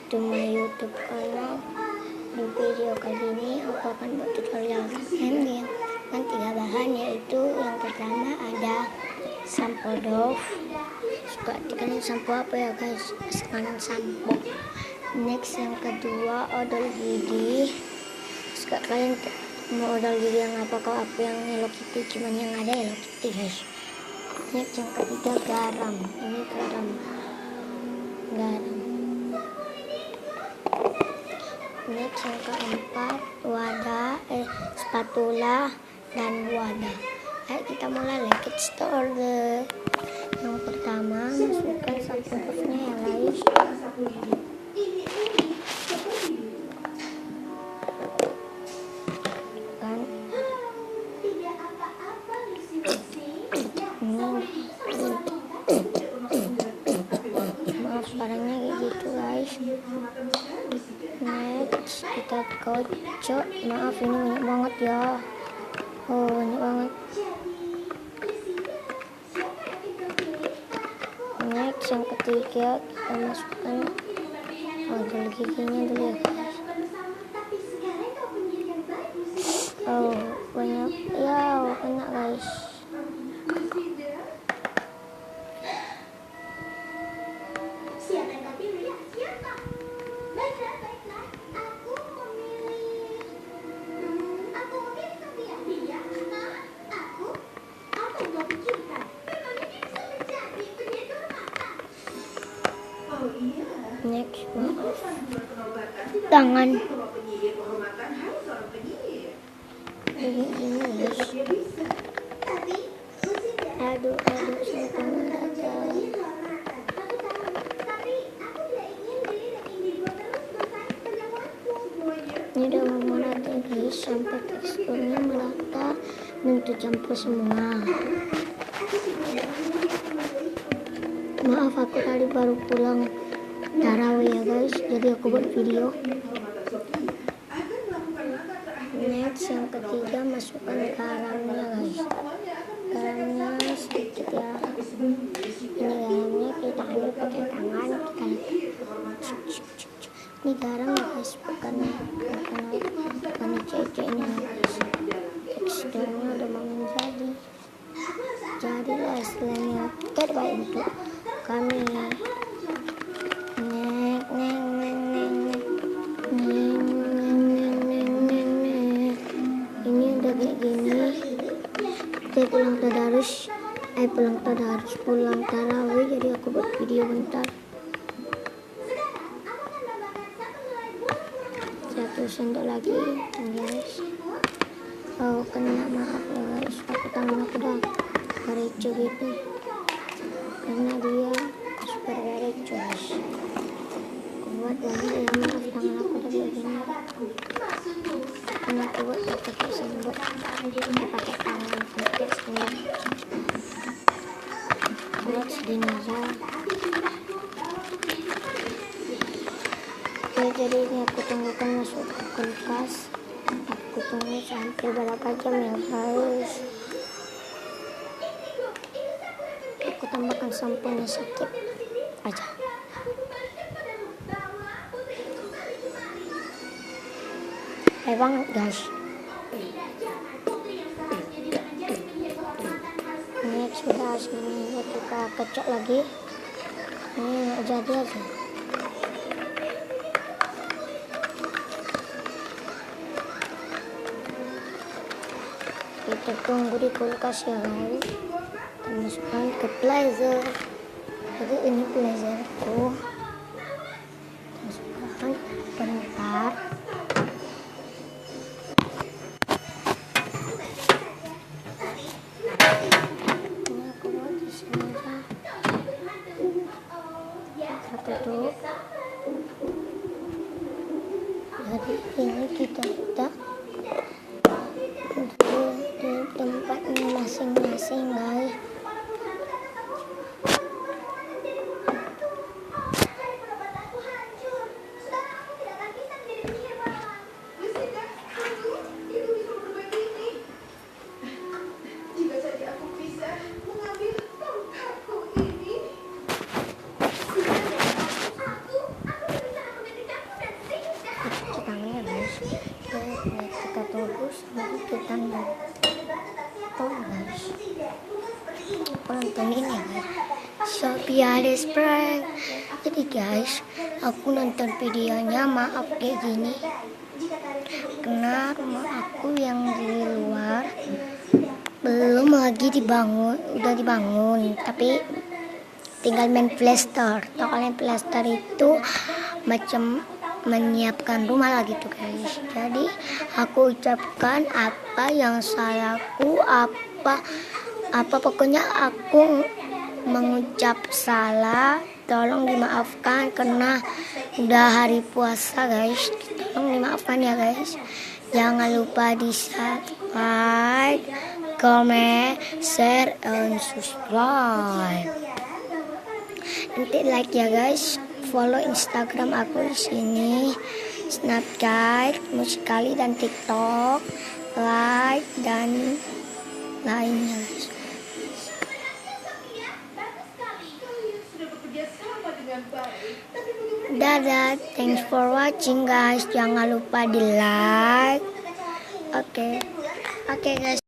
to my YouTube channel. Di video kali ini aku akan buat tutorial ramen dengan 3 bahan, yaitu yang pertama ada sampo Dove. Suka kalian sampo apa ya guys? Sekarang sampo. Next yang kedua odol gigi. Suka kalian mau odol gigi yang apa? Kalau aku yang Hello Kitty, cuman yang ada Hello Kitty guys. Next yang ketiga garam. Ini garam. Next yang keempat spatula dan wadah. Ayo kita mulai, let's start. Yang pertama masukkan sampo Dove-nya ya guys. Suaranya kayak gitu guys. Next kita kocok. Maaf ini banyak banget ya. Oh banyak banget. Next yang ketiga kita masukkan odol giginya dulu ya guys. Oh banyak ya, banyak guys. Next tangan ini guys. Aduk sampai merata. Ini udah mau merata guys, sampai teksturnya merata dan tercampur semua. Maaf aku tadi baru pulang tarawih ya guys, jadi aku buat video. Next yang ketiga masukkan garamnya guys. Garamnya sedikit ya. Ini garamnya kita ambil pakai tangan, ini garam ya guys, bukan ceceknya guys. Teksturnya udah mau menjadi. Jadilah istilahnya terbaik untuk kami. Ini udah kayak gini. Kita pulang tarawih, jadi aku buat video bentar. 1 sendok lagi guys. Oh kena, maaf ya guys, aku tangan aku udah garejo gitu karena dia super garejo guys. Buat lagi ya, maaf tangan aku udah begini karena aku buat pakai sendok, pakai tangan pakai sendok. Buat segini aja. Oke, jadi ini aku tunggukan masuk ke kulkas. Aku tunggu sampai berapa jam ya guys. Aku tambahkan samponya sedikit aja. Banget guys. Next sudah segini, kita kocok lagi. Ini nggak jadi aja. Kita tunggu di kulkas ya guys. Kita masukkan ke freezer. Jadi ini freezerku. Masukkan bentar. Tutup. Jadi ini kita letak di tempatnya masing-masing guys. Iya, ada prank. Jadi guys, aku nonton videonya, maaf kayak gini karena rumah aku yang di luar belum lagi dibangun, udah dibangun tapi tinggal main plaster. Tau kalian plaster itu macam menyiapkan rumah lagi tuh guys. Jadi aku ucapkan apa yang salahku, apa pokoknya aku mengucap salah, tolong dimaafkan karena udah hari puasa guys. Tolong dimaafkan ya guys. Jangan lupa di subscribe, comment, share, and subscribe. Nanti like ya guys. Follow Instagram aku di sini, Snapchat, Musical.ly dan TikTok, like dan lainnya. Dadah, thanks for watching guys. Jangan lupa di like. Oke guys.